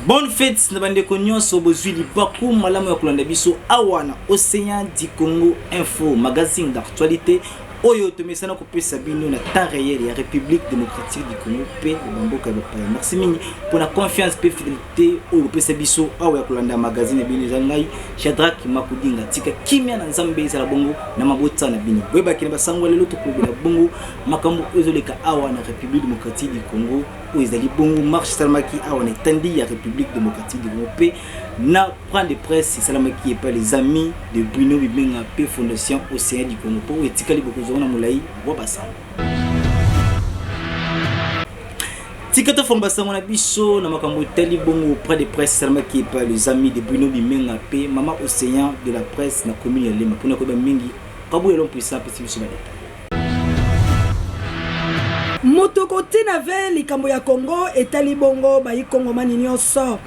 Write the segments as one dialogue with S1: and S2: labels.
S1: Bonne fête na bande konyoso bozwi libaku malamu ya kolanda biso awana Océan du Congo Info magazine d'actualité oyo tomesana kopesa bino na temps réel ya République démocratique du Congo pe mboka bapaya. Merci mingi pour la confiance pe fidélité oyo kopesa biso awa ya kolanda magazine bino zangai Shadrack Makudinga tika kimia na nzambe za bongo na mabota na bino. Weba kina basango lelo to kubela bongo makambo ezoleka awa na République démocratique du Congo oyo ezali bongo marche salamaki awa na tandi ya République démocratique du Congo pe na prend de presse salamaki et pas les amis de Bruno Bibenga pe fondation Océan du Congo pour etikali beaucoup na mulai wa basanga tikato fombasango na biso na makambo tali bongo près de presse salamaki et pas les amis de Bruno Bibenga pe mama Océan de la presse na commune ya Lema pour na ko ba mingi kabu elon puissant pe biso baleta
S2: motokoti na ve likambo ya Congo etali bongo ba yi Congo mani nyonso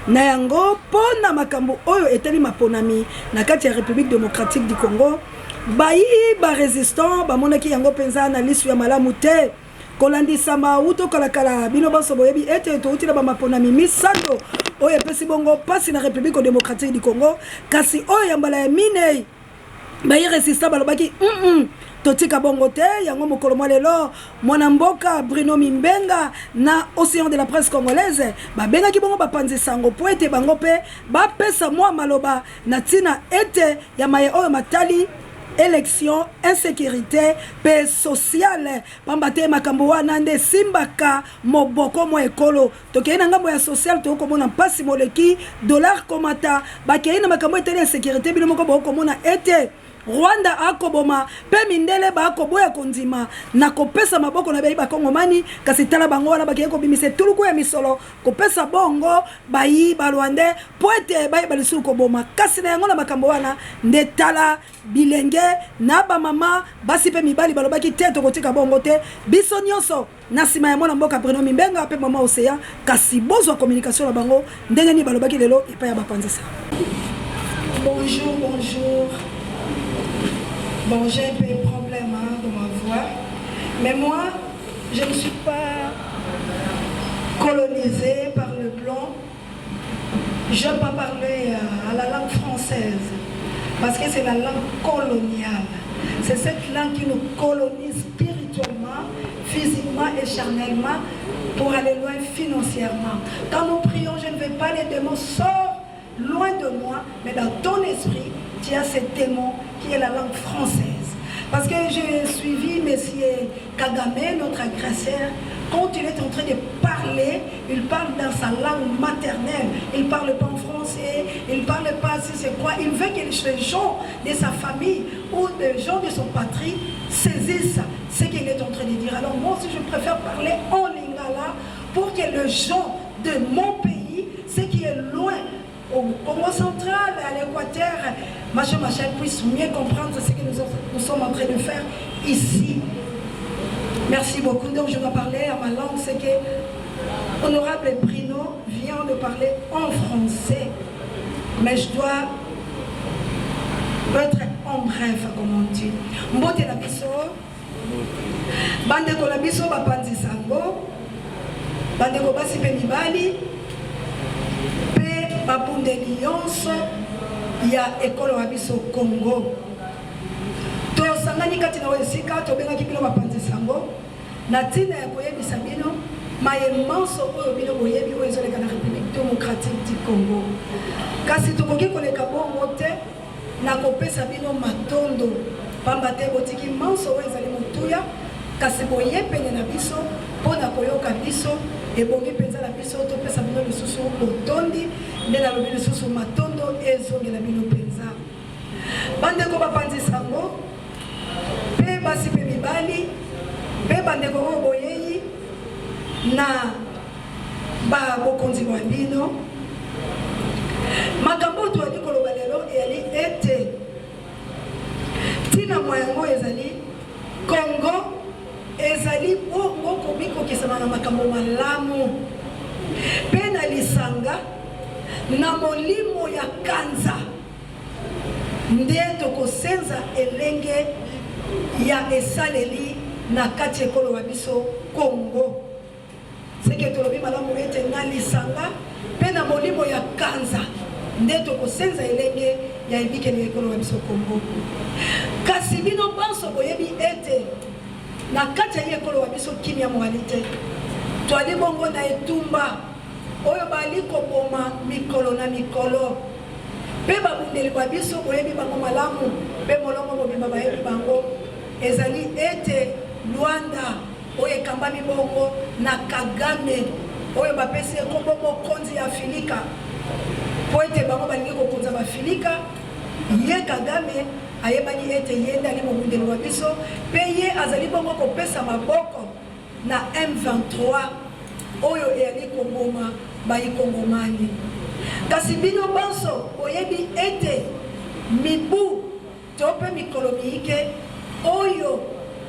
S2: na yango pona makambo oyo etali maponami na kati ya République démocratique du Congo bayi ba résistant ba monaki yango penza na lisu ya malamu te kolandisa mauto kalakala bino baso boyebi ete to utila ba maponami misato oyo epesi bongo pasi na République démocratique du Congo kasi oyo yambala ya minei bayi résistant balobaki totika bongo te yango mokolo lelo mwana mboka Bruno Bibenga na Océan de la presse congolaise babenga ki bongo bapanzi sango po ete bango pe bapesa mwa maloba na tina ete ya maye oyo matali élection insécurité pe sociale pambate makambo wana nde simbaka moboko mo ekolo tokei na ngambo ya social to komona mpasi moleki dollar komata bakei na makambo eteli insécurité bino moko boko mona ete Rwanda akoboma pe mindele ba akoboya kondima na kopesa maboko na ba Kongomani kasi tala bango wana bakeye ko bimise tuluku ya misolo kopesa bongo bayi ba Rwanda poete bayi balisu koboma kasi na yango na makambo wana nde tala bilenge na ba mama basi pe mibali balobaki te to kotika bongo te biso nyonso na sima ya mwana mboka Bruno Bibenga pe mama Océan kasi bozo communication na bango ndenge ni balobaki lelo epa ya bapanzisa.
S3: Bonjour. Bon, j'ai un peu de problème de ma voix, mais moi, je ne suis pas colonisée par le blanc. Je ne peux pas parler à la langue française, parce que c'est la langue coloniale. C'est cette langue qui nous colonise spirituellement, physiquement et charnellement, pour aller loin financièrement. Quand nous prions, je ne veux pas les démons sortent loin de moi, mais dans ton esprit, tu as ce démon qui est la langue française. Parce que j'ai suivi M. Kagame, notre agresseur, quand il est en train de parler, il parle dans sa langue maternelle. Il ne parle pas en français, il ne parle pas si c'est quoi. Il veut que les gens de sa famille ou les gens de son patrie saisissent ce qu'il est en train de dire. Alors moi aussi, je préfère parler en lingala pour que les gens de mon pays, ce qui est loin, au Congo central, à l'Équateur, machin, puissent mieux comprendre ce que nous sommes en train de faire ici. Merci beaucoup. Donc je dois parler à ma langue, c'est que Honorable Bruno vient de parler en français, mais je dois être en bref, comme on dit. Mbote la biso, bande ko la biso bapanzi sango, bande ko basi pe mibali. Babundeli yonso ya ekolo wa biso Congo to sangani kati na wesika to benga kipilo bapanzi sango na tina ya koyebisa bino maye manso oyo bino boyebi oyo ezoleka na République démocratique du Congo kasi tokoki koleka bongo te na kopesa bino matondo pamba te botiki manso oyo ezali motuya kasi boyepene na biso pona koyoka biso ebongi penza na biso to pesa bino lisusu otondi nde na lobi lisusu matondo ezongela bino penza bandeko bapanzi sango pe basi pe mibali pe bandeko oyo boyeyi na bokonzi wa bino makambo toyali koloba lelo eyali ete ntina mwa yango ezali Congo ezali bongo komikokisama na makambo malamu pe na lisanga na molimo ya kanza nde tokosenza elenge ya esaleli na kati ekolo wa biso Congo. C'est que tolobi malamu ete na lisanga pe na molimo nde tokosenza elenge ya ebikeli ekolo ya biso Congo. Kasi bino banso boyebi ete na kati ya ekolo ya biso kimia mwali te. Toali bongo na etumba oyo bali koboma mikolo na mikolo. Pe babundeli ba biso boyebi bango malamu, pe molongo mobimba bayebi bango. Ezali ete Luanda oyo ekambami bongo na Kagame oyo bapesi ekombo mokonzi ya Filika. Po ete bango balingi kokonza bafilika, ye Kagame ayebani ete ye ndali mobundeli wa biso, pe ye azali bongo kopesa maboko na M23 oyo eyali kongoma bayikongomani. Kasi bino banso oyebi ete mibu tope mikolo miike oyo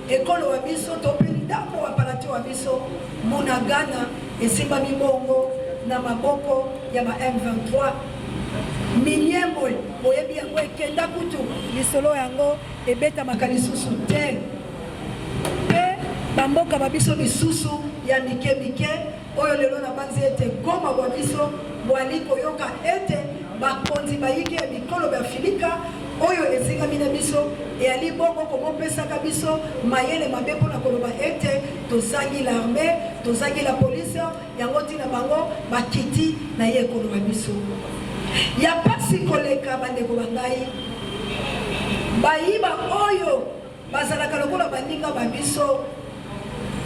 S3: ekolo wa biso tope ndako wa parati wa biso Munagana esimba mibongo na maboko ya ba M23. Minyembo oyebi yango ekenda kutu lisolo yango ebeta makalisusu te. Pe bamboka babiso lisusu ya mike mike oyo lelo na banzi ete Goma wa biso bwali koyoka ete bakonzi bayiki ya mikolo ya Filika oyo ezingami na biso eyali bongo komopesaka biso mayele mabe mpona koloba ete tozangi l'armée, tozangi la police yango ntina bango bakiti na ye ekolo ya biso. Ya pasi koleka bandeko bangai bayiba oyo bazalaka lokola baninga babiso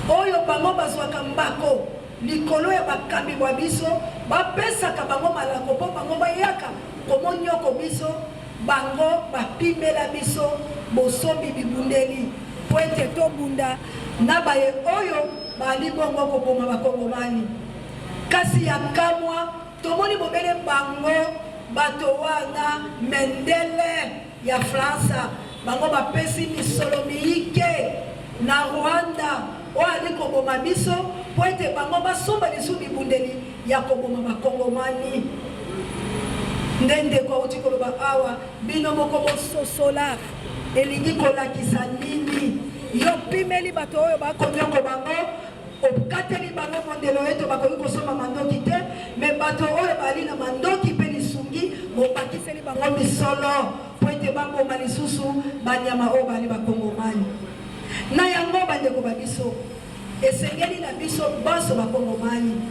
S3: oyo bango bazwaka mbako likolo ya bakambi wa biso bapesaka bango malako mpo bango bayaka komonyoko biso bango bapimela biso bosombi bibundeli po ete tobunda na baye oyo bali bongo koboma bakongomani. Kasi ya kamwa tomoni bobele bango bato wana mendele ya Fransa bango bapesi misolo miike na Rwanda oyo ali koboma biso po ete bango basomba lisu bibundeli ya koboma bakongomani. Ndende kwa uti koloba awa bino moko bososola elingi kolakisa nini yo pimeli bato oyo bakonyoko bango okateli bango mondelo eto bakoki kosomba mandoki te me bato oyo bali na mandoki pe lisungi bobakiseli bango misolo po ete baboma lisusu banyama oyo bali bakongomani. Na yango bandeko babiso esengeli na biso baso bakongomani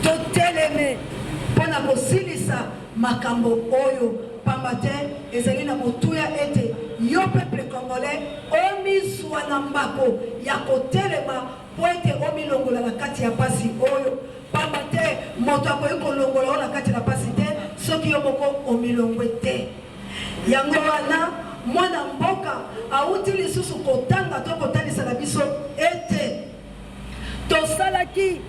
S3: toteleme mpona kosilisa makambo oyo pamba te ezali na motuya ete yo peuple congolais omizwa na mbako ya kotelema po ete omilongola na kati ya pasi oyo pamba te moto akoki kolongola oyo na kati na pasi te soki yo moko omilongwe te. Yango wana mwana mboka auti lisusu kotanga to kotalisa na biso ete tosalaki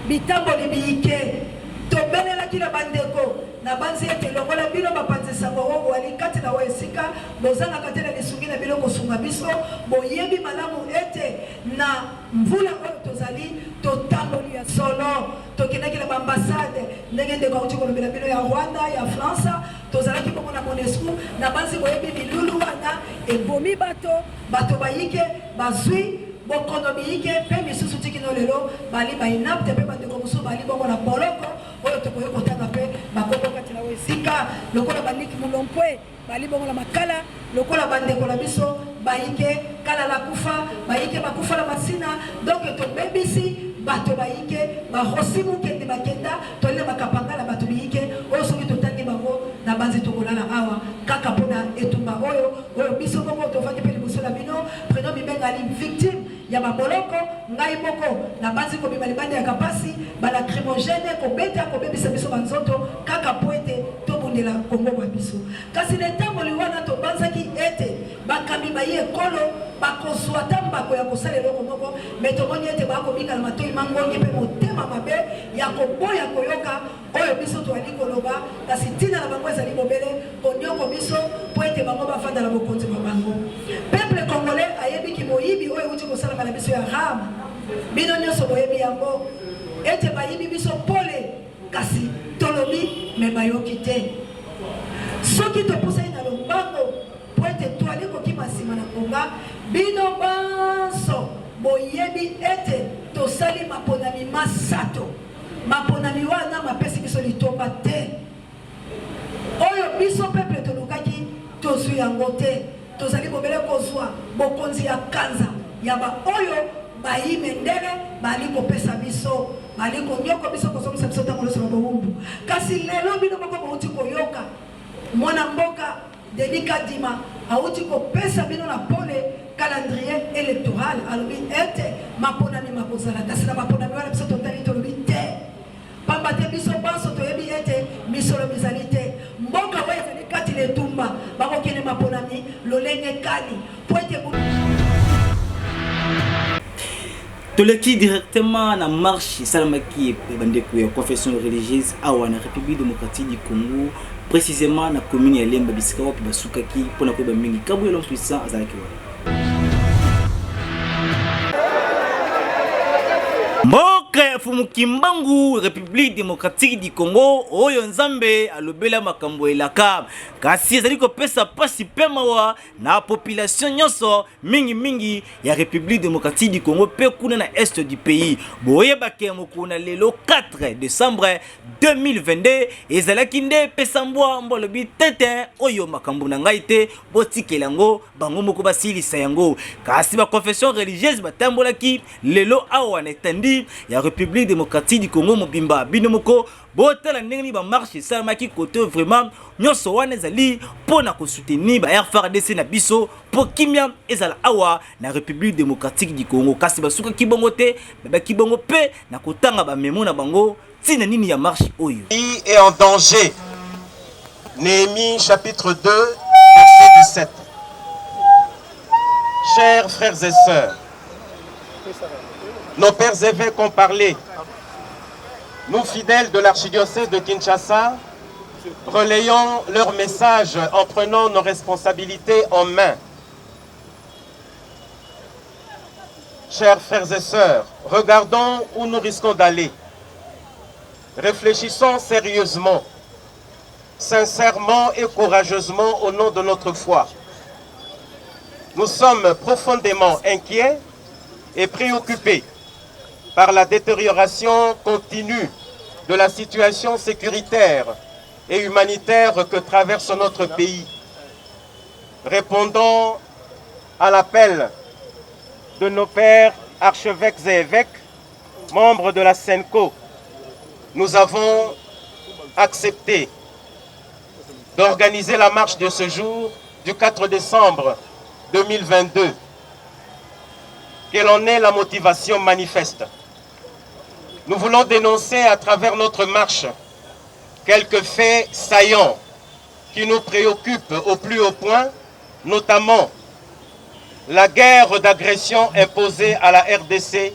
S3: bitamboli biike tobelelaki na bandeko na banzi ete longola bino bapanzisa ngo wali kati na esika bozanga te na lisungi na bino kosunga biso boyebi malamu ete na mvula oyo tozali totamboli ya solo tokendaki na baambasade ndenge ndeko auti kolobela bino ya Rwanda ya France tozalaki bongo na MONUSCO na banzi boyebi milulu wana ebomi bato bayike bazwi bokono biyike pe misusu tikino lelo bali bainapte pe bandeko musu bali bongo na boloko oyo tokoye kotanga pe bakoko kati na esika lokola bandiki mulompwe bali bongo na makala lokola bandeko na biso bayike kala la kufa bayike bakufa na masina donc tobebisi bato bayike bahosimu kende bakenda tolina bakapangala bato biyike oyo soki totangi bango na banzi tokolala awa kaka mpona etumba oyo biso bongo tovandi pe liboso na bino preno bibengali victime ya maboloko ngai moko na banzi kobima libanda ya kapasi balacrimogène kobeta kobebisa biso banzoto kaka po ete tobundela kongo bwa biso. Kasi letamboli wana tobanzaki ete bakambi baye ekolo bakozwa ta mbako ya kosala eloko moko me tomoni ete bakomika na matoi mangongi mpe motema mabe ya koboya koyoka oyo biso toali koloba kasi ntina na bango ezali mobele konyoko biso po ete bango bafanda na bokonzi na bango. Peuple congolais ayebiki moyibi oyo uti kosalaka na biso ya rama bino nyonso boyebi yango ete bayibi biso pole kasi tolobi me bayoki te soki topusai na lombango po ete toali kokima nsima na konga bino banso boyebi ete tosali maponami masato maponami wana mapesi biso litomba te biso peuple tolukaki tozwi yango te tozali bobele kozwa bokonzi ya kanza ya baoyo bayime ndele bali kopesa biso bali konyoko biso kozomisa biso ntango nyonso na bowumbu kasi lelo bino moko bauti koyoka mwana mboka Denis Kadima auti kopesa bino na pole calendrier électoral alobi ete maponami makozala kasi na maponami wana biso totali tolobi te pamba te biso banso toyebi ete misolo mizali te mboka oyo ezali kati letumba bakokende maponami lolenge kani po ete
S1: toleki directement na marche salamaki bandeko ya confession religieuse awa na République démocratique du Congo, précisément na commune ya Lemba bisika wapi basukaki pona ko ba mingi kabu l'homme puissant azalaki wa Mboka Fumukimbangu République démocratique du Congo oyo nzambe alobela makambo elaka kasi ezali kopesa pasi pemawa na population nyonso mingi ya République démocratique du Congo pe kuna na est du pays boye bakemo kuna lelo 4 décembre 2022 ezalaki nde pesa mbwa mbolobi tete oyo makambo na ngai te botikelango bango moko basilisa yango kasi ba confession religieuse batambolaki lelo awa na etandi ya République démocratique du Congo mobimba binomoko botala ndenge ba marche salamaki côté vraiment nyonso wana ezali pona ko soutenir ba FARDC na biso po kimia ezala awa na République démocratique du Congo kasi basuka kibongo te ba kibongo pe na kotanga ba memo na bango tina nini ya marche oyo
S4: est en danger. Néhémie chapitre 2 verset 17. Chers frères et sœurs, nos pères évêques ont parlé. Nous, fidèles de l'archidiocèse de Kinshasa, relayons leur message en prenant nos responsabilités en main. Chers frères et sœurs, regardons où nous risquons d'aller. Réfléchissons sérieusement, sincèrement et courageusement au nom de notre foi. Nous sommes profondément inquiets et préoccupés par la détérioration continue de la situation sécuritaire et humanitaire que traverse notre pays. Répondons à l'appel de nos pères archevêques et évêques, membres de la SENCO. Nous avons accepté d'organiser la marche de ce jour du 4 décembre 2022. Quelle en est la motivation manifeste? Nous voulons dénoncer à travers notre marche quelques faits saillants qui nous préoccupent au plus haut point, notamment la guerre d'agression imposée à la RDC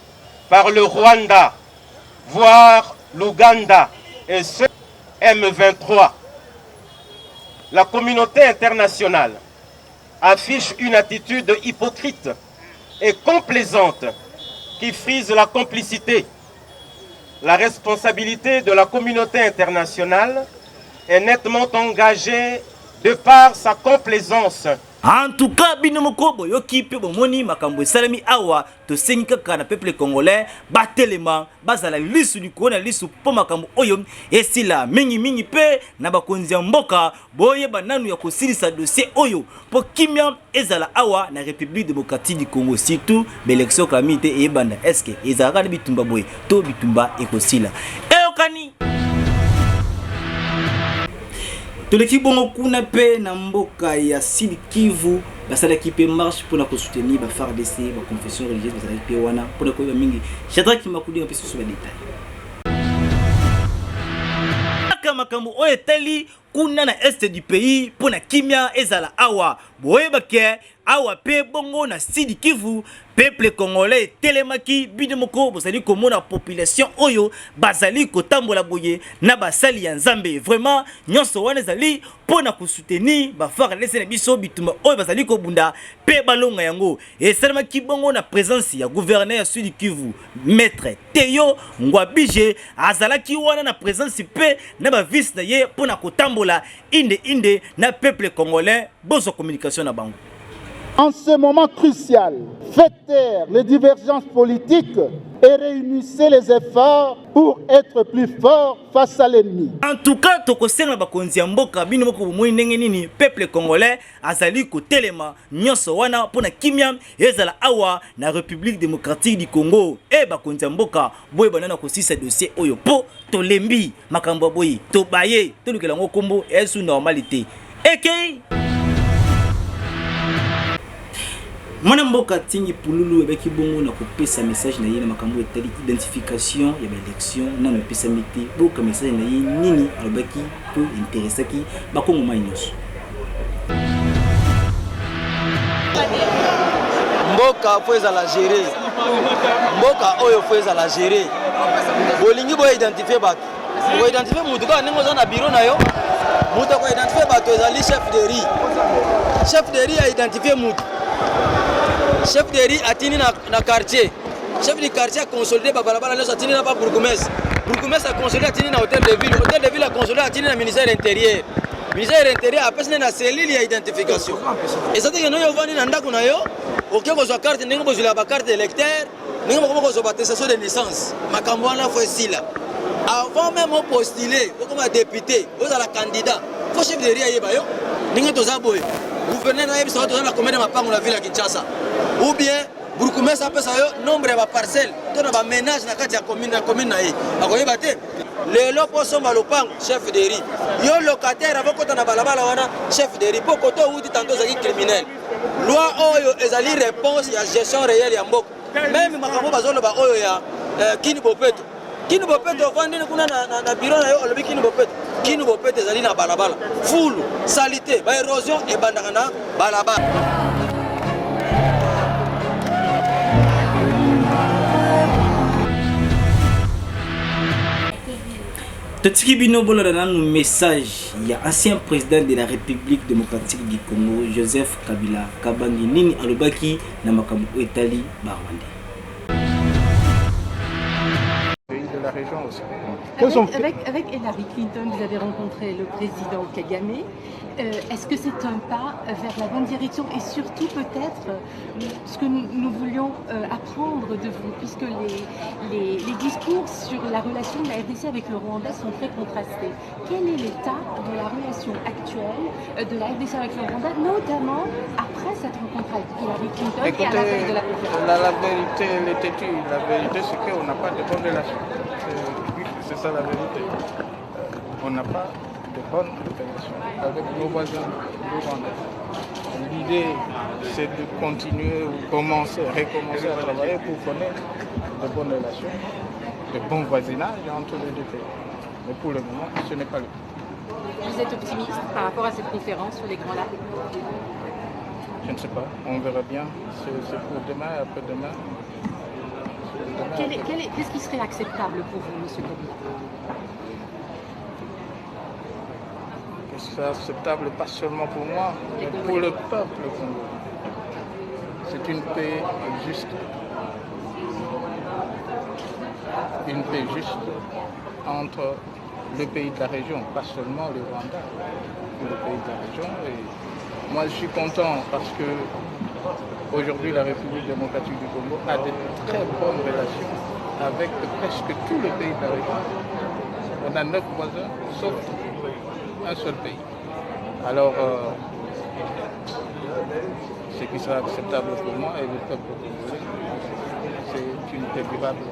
S4: par le Rwanda, voire l'Ouganda et ce M23. La communauté internationale affiche une attitude hypocrite et complaisante qui frise la complicité. La responsabilité de la communauté internationale est nettement engagée de par sa complaisance.
S1: En tout cas, binomoko boyoki pe bomoni makambo salami awa to sengi kaka na peuple congolais batelema bazala lisu likona lisu po makambo oyo esila mingi pe na bakonzi ya mboka boye bananu ya kosilisa dossier oyo po kimia ezala awa na République démocratique du Congo surtout l'élection kamite e banda eske ezala na bitumba boye to bitumba ekosila eyokani toleki bongo kuna pe na mboka ya Sud Kivu basalaki pe marche pona ko soutenir ba FARDC ba confession religieuse basalaki pe wana pona ko mingi Shadrack Makudi pe sur ba détail makambo oyo etali kuna na est du pays pona kimia ezala awa boyeba ke awa pe bongo na Sud Kivu peuple congolais telemaki binomoko bozali komona population oyo bazali kotambola boye na basali ya nzambe vraiment nyonso wana ezali pona ko soutenir ba FARDC na biso bituma oyo bazali kobunda pe balonga yango esalemaki bongo na présence ya gouverneur ya Sud Kivu maître Teyo Ngwabije azalaki wana na présence pe na ba vice na ye pona kotambola inde na peuple congolais bozo communication na bango
S5: En ce moment crucial, faites taire les divergences politiques et réunissez les efforts pour être plus fort face à l'ennemi.
S1: En tout cas, tokosenga bakonzi ya mboka bino moko bomoi ndenge nini peuple congolais azali kotelema nyonso wana pona kimia ezala awa na République démocratique du Congo e bakonzi ya mboka boye banana kosisa dossier oyo po tolembi makambo boye tobaye tolukela ngo kombo esu normalité eke Mwana mboka tingi pululu ebeki bongo na kopesa message na ye na makambo etali identification ya ba élection na no pesa miti boka message na ye nini alobaki po interessaki bakongo mainos
S6: mboka po eza la gérer mboka oyo po eza la gérer bolingi bo identifier bato bo identifier mutu ka ningo za na bureau na yo mutu ko identifier bato ezali chef de riz a identifier mutu chef de riz atini na quartier chef du quartier a consolidé babalabala nyonso atini na ba bourgmestre a consolidé atini na hôtel de ville a consolidé atini na ministère intérieur apesi na cellule ya identification ezati ke no yo vani na ndako na yo oke kozwa carte ndenge bozwila ba carte électeur ndenge bokoma kozwa ba attestation de naissance makambo wana fo esila avant même au postuler okoma député ozala candidat fo chef de riz ayeba yo ndenge toza boye gouverneur na yebisa toza na commune mapango na ville ya Kinshasa ou bien bourgmestre apesa yo nombre ya parcelle to na ba ménage na kati ya commune na ye akoyeba te lelo po somba lopango chef de riz yo locataire avokota na balabala wana chef de riz po koto uti tanto zaki criminel loi oyo ezali réponse ya gestion réelle ya mboka même makambo bazoloba oyo ya Kini Bopeto ofandi kuna na bureau na yo olobi Kini Bopeto ezali na balabala full salité ba érosion e bandaka na balabala.
S1: Totiki bino bolo na un message il y a ancien président de la République démocratique du Congo Joseph Kabila Kabangi nini alobaki na makambo etali ba Rwanda.
S5: De la région aussi.
S7: Avec Hillary Clinton, vous avez rencontré le président Kagame. Est-ce que c'est un pas vers la bonne direction et surtout peut-être ce que nous voulions apprendre de vous, puisque les discours sur la relation de la RDC avec le Rwanda sont très contrastés. Quel est l'état de la relation actuelle de la RDC avec le Rwanda, notamment après cette rencontre avec Hillary Clinton? Écoutez, et à la veille de la conférence?
S5: La vérité, elle est têtue. La vérité, c'est qu'on n'a pas de bonnes relations. C'est ça la vérité. On n'a pas de bonnes relations avec nos voisins du Rwanda. L'idée, c'est de continuer ou recommencer à travailler pour connaître de bonnes relations, de bons voisinages entre les deux pays. Mais pour le moment, ce n'est pas le cas.
S7: Vous êtes optimiste par rapport à cette conférence sur les Grands Lacs?
S5: Je ne sais pas, on verra bien. C'est pour demain et après-demain.
S7: Qu'est-ce qui serait acceptable pour vous, M. Kabila?
S5: Qu'est-ce qui serait acceptable, pas seulement pour moi, mais pour le peuple congolais. C'est une paix juste. Une paix juste entre le pays de la région, pas seulement le Rwanda, le pays de la région. Et moi, je suis content parce que aujourd'hui, la République démocratique du Congo a de très bonnes relations avec presque tous les pays de la région. On a 9 voisins, sauf un seul pays. Alors, ce qui sera acceptable pour moi et le peuple congolais, c'est une paix durable.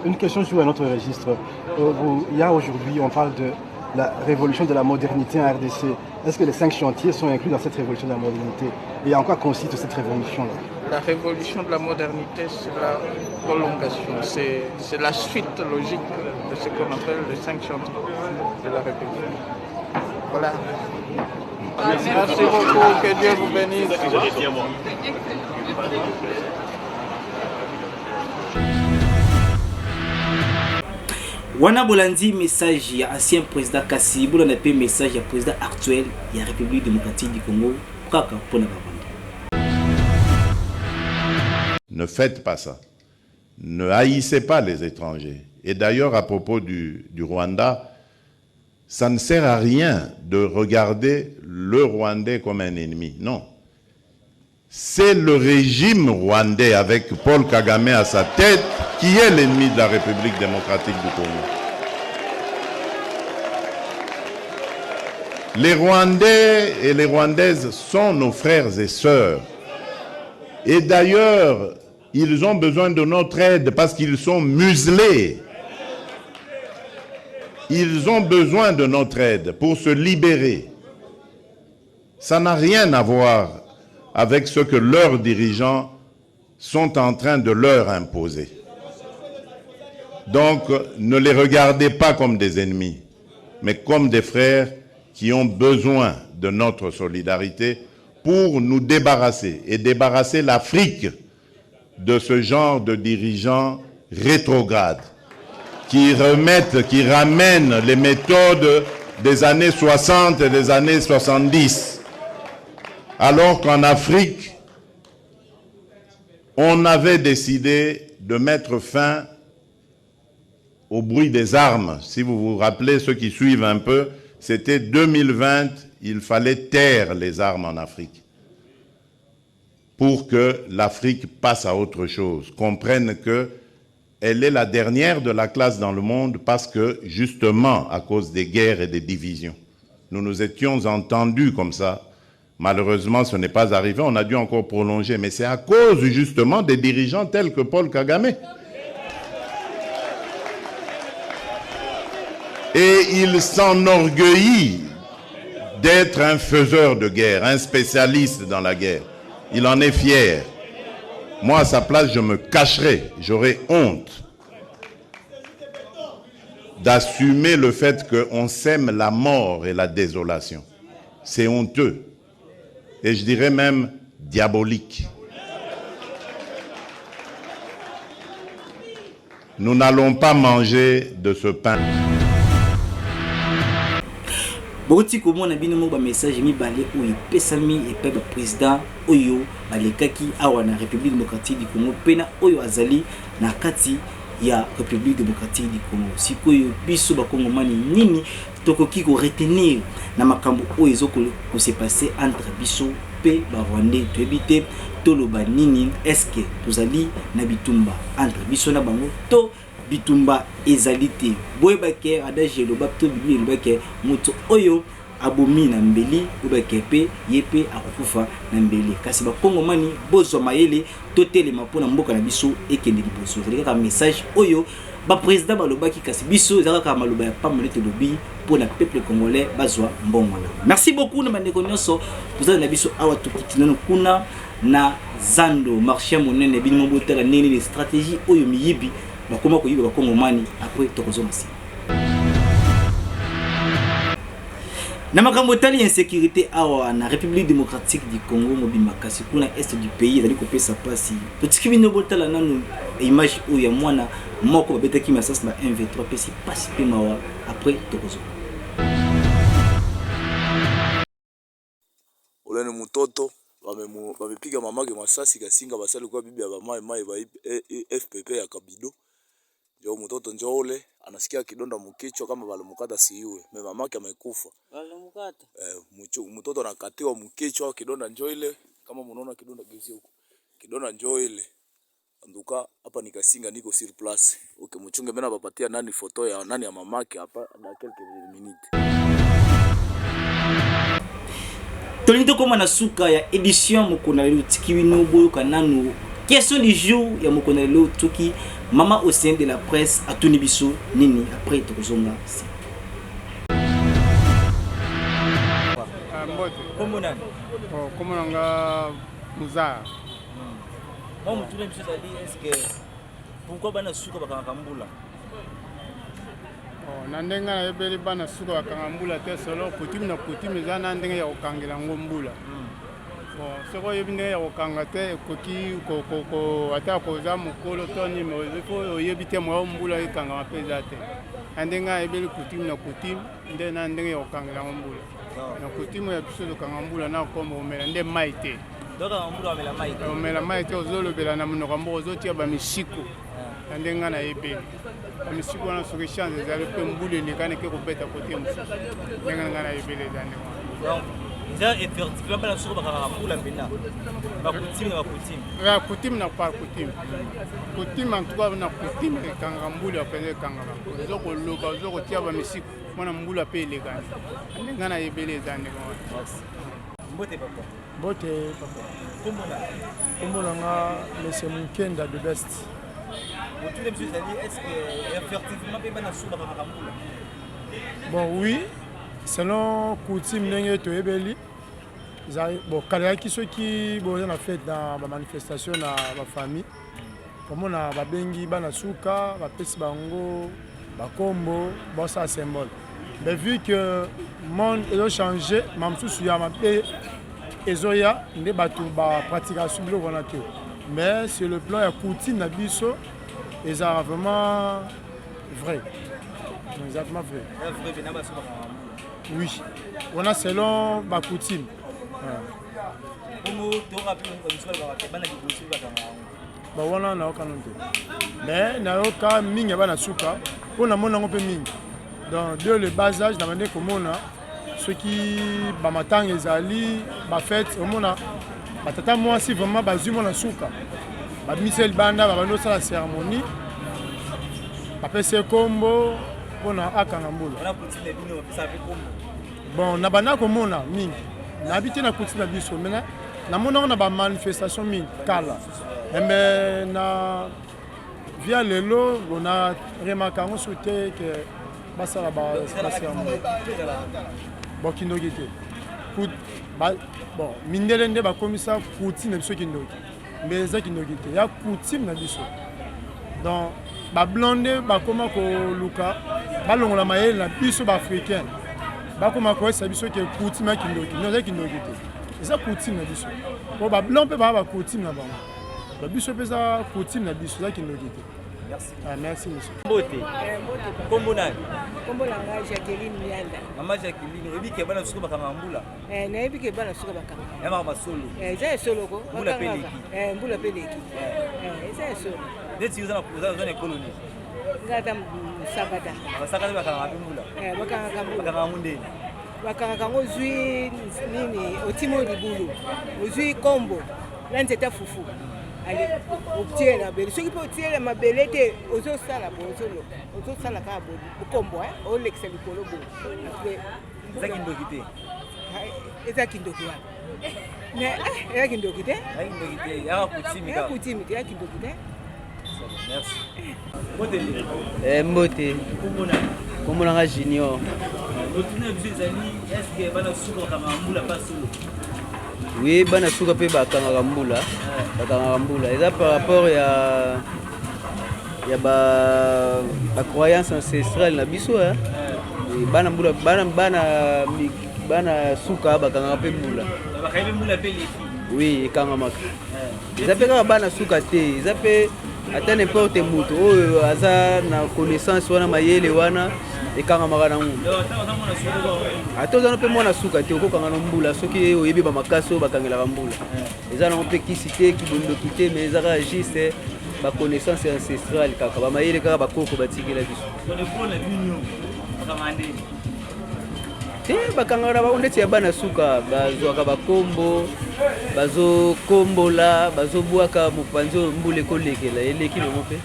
S8: Une question sur un autre registre. Il y a aujourd'hui, on parle de la révolution de la modernité en RDC. Est-ce que les 5 chantiers sont inclus dans cette révolution de la modernité? Et en quoi consiste cette révolution-là?
S5: La révolution de la modernité, c'est la prolongation, c'est la suite logique de ce qu'on appelle les 5 chantiers de la République. Voilà. Merci beaucoup, que Dieu vous bénisse.
S1: Wana bolandi message ya ancien président Kassi, bolanda pe message ya président actuel ya République démocratique du Congo kaka pona Rwanda.
S9: Ne faites pas ça. Ne haïssez pas les étrangers. Et d'ailleurs, à propos du Rwanda, Ça ne sert à rien de regarder le Rwandais comme un ennemi. Non. C'est le régime rwandais avec Paul Kagame à sa tête qui est l'ennemi de la République démocratique du Congo. Les Rwandais et les Rwandaises sont nos frères et sœurs. Et d'ailleurs, ils ont besoin de notre aide parce qu'ils sont muselés. Ils ont besoin de notre aide pour se libérer. Ça n'a rien à voir avec ce que leurs dirigeants sont en train de leur imposer. Donc, ne les regardez pas comme des ennemis, mais comme des frères qui ont besoin de notre solidarité pour nous débarrasser et débarrasser l'Afrique de ce genre de dirigeants rétrogrades qui ramènent les méthodes des années 60 et des années 70. Alors qu'en Afrique, on avait décidé de mettre fin au bruit des armes. Si vous vous rappelez, ceux qui suivent un peu, c'était 2020, il fallait taire les armes en Afrique pour que l'Afrique passe à autre chose, comprenne qu'elle est la dernière de la classe dans le monde parce que, justement, à cause des guerres et des divisions, nous nous étions entendus comme ça. Malheureusement, ce n'est pas arrivé, on a dû encore prolonger, mais c'est à cause, justement, des dirigeants tels que Paul Kagame. Et il s'enorgueillit d'être un faiseur de guerre, un spécialiste dans la guerre. Il en est fier. Moi, à sa place, je me cacherais, j'aurais honte d'assumer le fait qu'on sème la mort et la désolation. C'est honteux. Et je dirais même diabolique. Nous n'allons pas manger de ce pain.
S1: Boti ko mona bino mo ba message mi balé oyo pesami et pe ba président oyo balekaki awa na République démocratique du Congo pena oyo azali na kati ya République démocratique du Congo. Sikoyo biso ba Kongomani nini tokoki ko retenir na makambo oyo ezoko ko se passer entre biso pe ba Rwandais to ebite toloba nini est-ce que tozali na bitumba entre biso na bango to bitumba ezalite boyebake adage lo bapto bibi lobake moto oyo abomi na mbeli obake pe yepe akufa na mbeli kasi ba Kongomani bozwa mayele totelema mpona mboka na biso ekende liboso kaka message oyo ba président balobaki kasi biso ezaka maloba ya pamba lete lobi mpona peuple congolais bazwa mbongo na. Merci beaucoup na bandeko nyonso tozali na biso awa tukitinano kuna na zando marché monene bino mbotala nene les stratégies oyo miyibi bakoma koyiba ba Kongomani après tokozoma si na makambo tali insécurité awa na République démocratique du Congo mobima kasi kuna est du pays ezali kopesa pasi totiki bino botala nanu image oyo ya mwana moko babetaki masasi na M23 pesi pasi pe mawa après tokozoma
S6: olene mutoto bamepiga mamake masasi kasinga basali kwa bibi ya bamai mai ba FPP ya Kabido. Jo mtoto njo ule anasikia kidonda mkichwa kama balimukata siwe. Me mamake amekufa. Balimukata? Mtoto anakatiwa mkichwa kidonda njo ile kama mnaona kidonda gezi huko. Kidonda njo ile. Anduka hapa nikasinga niko sur place. Okay, mchunge mena bapatia nani foto ya nani ya mamake hapa na quelques minutes.
S1: Tolito koma na suka ya édition mokona lelo tikiwino boyo kananu. Question du jour ya mokona lelo tuki mama au sein de la presse à Tunibiso nini après tokozonga si.
S5: Comment nga muza.
S1: Moi mutule msho zali est-ce que pourquoi bana suka bakangambula?
S5: Na ndenga na yebeli bana suka bakangambula te solo coutume na coutume za na ndenga ya kokangela ngombula. Soko yebinde ya kokanga te koki ko ata ko za mukolo toni me ozeko yebite mwa mbula ikanga mapeza te. Ndenga yebeli coutume na coutume nde na ndenga ya kokangela ngombula. Na coutume ya biso kokanga mbula na kombo omela nde maite.
S1: Doka mbula omela maite.
S5: Omela maite ozolo bela na munoko mbo ozotia ba mishiko. Ndenga na yebeli. bamisiki wana soki chance ezali mpe mbula elekani ke kobeta kote mosusu ndenge na ngai nayebeli ezali
S1: donc eza effectivement bana soko bakaka mbula mpena bakutime na bakutime
S5: coutume na par coutume coutume en tout cas na coutume ekangaka mbula mpenza ekangaka ozo koloba ozo kotia bamisiki mwana mbula mpe elekani ndenge ngai nayebeli eza ndenge wana.
S1: Mbote papa.
S10: Mbote papa. Kombo nanga Monsieur Mukenda de Best.
S1: Est-ce que effectivement peut bana souba kaka mbula?
S10: Bon oui, selon coutume ndenge toyebeli. Bon kalaki soki boza na fête na ba manifestation na ba famille. Komona babengi bana suka, bapesi bango bakombo, bon ça symbole. Mais vu que le monde a changé, mais sur le plan de coutume, c'est vraiment vrai. Exactement vrai. Oui, on a selon la coutume. Voilà, on a aucun mais on a aucun mingi bana suka, on a mon peu mingi. Donc, dès le bas âge, dans ceux qui bamatang ezali, bafet, omona, batata moi si vraiment bazumo na suka, bamisel banda, babano sa la cérémonie, bapese kombo, pona akangambula. Bon, nabana komona mingi, nabiti na kuti na biso, mena, namona on a ba manifestation mingi kala, mais na via lelo, on a remarqué on souhaité que basala ba bon kindoki te bon mindelende ba komisa coutume na biso kindoki mais eza kindoki te ya coutume na biso donc ba blonde ba koma ko luka ba longola mayele na biso ba africain ba koma ko esa biso ke coutume kindoki non eza kindoki te eza coutume na biso po ba blonde ba coutume na bango ba biso pesa coutume na biso eza kindoki te.
S1: Merci.
S10: Ah, merci, monsieur.
S1: Mbote. Kombo nani?
S11: Kombo nanga Jacqueline Mianda.
S1: Maman Jacqueline, oyebi ke bana suka bakanga mbula.
S11: Nayebi ke bana suka bakanga.
S1: Yama masolo.
S11: Eza solo ko.
S1: Mbula peleki.
S11: Mbula peleki. Eza solo.
S1: Neti uzana zone colonie.
S11: Ngata sabata.
S1: Basaka bakanga mbula.
S11: Bakanga mbula.
S1: Bakanga mundeni.
S11: Bakanga kango zui nini otimo libulu. Ozui kombo. Lanzeta fufu. Allez, obtiens la belle. Ce qui peut tirer ma bellette, aux autres salles, aux autres salles, au combo, au l'excel du polo.
S1: C'est qui doit quitter.
S11: C'est ça qui doit quitter. Mais il y a qui doit quitter.
S1: Il y a coutume.
S11: Il y a coutume, il y a qui doit quitter.
S1: Merci.
S6: Mbote. Comment on a junior.
S1: Est-ce que bana suka kama mbula pas solo?
S6: Oui, bana suka pe bakanga mbula. Bakanga mbula. Et ça par rapport à ba croyance ancestrale na biso hein. Bana mbula bana suka bakanga pe mbula.
S1: Bakaibe mbula pe leki.
S6: Oui, kanga maka. Ça peut ka bana suka te. Ça peut ata n'importe muto oyo aza na connaissance wana mayele wana ekanga makana ngu. Atoza no pe mwana suka te okokanga no mbula soki oyebi ba makaso bakangela mbula. Eza na mpe kisite kibondo kite mais eza juste ba connaissance ancestrale kaka ba mayele kaka bakoko batikela biso. Te bakangala ba ondeti ya bana suka bazwaka bakombo bazo kombola bazo bwaka mopanzo mbule kolekela eleki no mpe.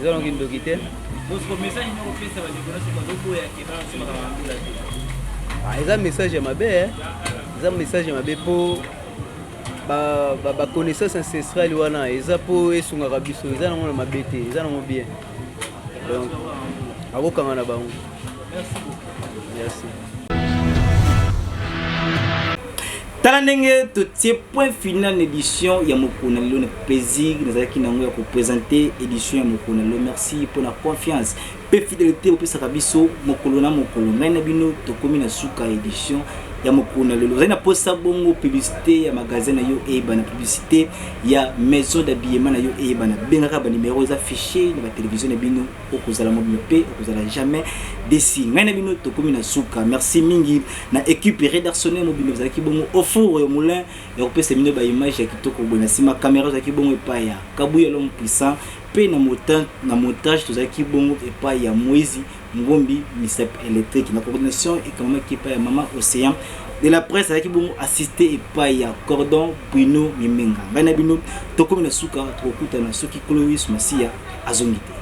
S6: Eza no kindoki te. Eza message ya mabe eza message ya mabe po ba connaissance ancestrale wana eza po esungaka biso eza nango na mabe te eza nango bien donc akokanga na bango. Merci.
S1: Tala ndenge totie point final édition ya Mokuna Lelo na plaisir nazaki nango ya ko présenter édition ya Mokuna Lelo. Merci pour la confiance pe fidélité au pesa kabiso mokolo na mokolo ngai na bino tokomi na suka édition ya Mokuna Lelo. Zana posa bongo publicité ya magasin na yo e bana publicité ya maison d'habillement na yo e bana bengaka ba numéros affichés na ba télévision na bino okozala mobile pe okozala jamais déci ngai na bino tokomi na suka. Merci mingi na équipe rédactionnelle mobile zaki bongo au four ya moulin ya kopesa mino ba image ya kitoko bona sima caméra zaki bongo epa ya Kabuya l'homme puissant pe na montage tozaki bongo epai ya Moïse Ngombi Misep électrique na coordination et quand même qui epai ya Mama Océan de la presse avec bongo assisté epai ya Cordon Bruno Mimenga ngana bino tokomi na suka tokuta na soki Clovis Masia azongite